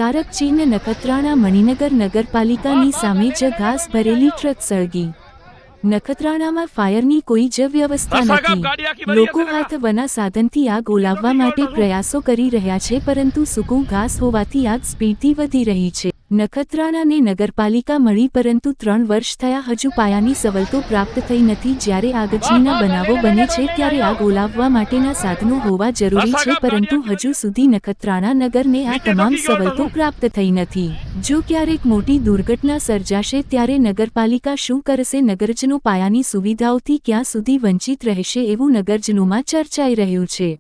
તારક ચીન નખત્રાણા મણિનગર નગરપાલિકાની સામે જ ઘાસ ભરેલી ટ્રક સળગી। નખત્રાણામાં ફાયરની કોઈ જ વ્યવસ્થા નથી। લોકો હાથ વના સાધનથી આગ ઓલાવવા માટે પ્રયાસો કરી રહ્યા છે, પરંતુ સૂકું ઘાસ હોવાથી આગ સ્પીડથી વધી રહી છે। નખત્રાણાને નગરપાલિકા મળી, પરંતુ 3 વર્ષ થયા હજુ પાયાની સવલતો પ્રાપ્ત થઈ નથી। જ્યારે આગજનીના બનાવો બને છે ત્યારે આગ ઓલાવવા માટેના સાધનો હોવા જરૂરી છે, પરંતુ હજુ સુધી નખત્રાણા નગરને આ તમામ સવલતો પ્રાપ્ત થઈ નથી। જો ક્યારેક મોટી દુર્ઘટના સર્જાશે ત્યારે નગરપાલિકા શું કરશે? નગરજનો પાયાની સુવિધાઓથી ક્યાં સુધી વંચિત રહેશે, એવું નગરજનોમાં ચર્ચાઈ રહ્યું છે।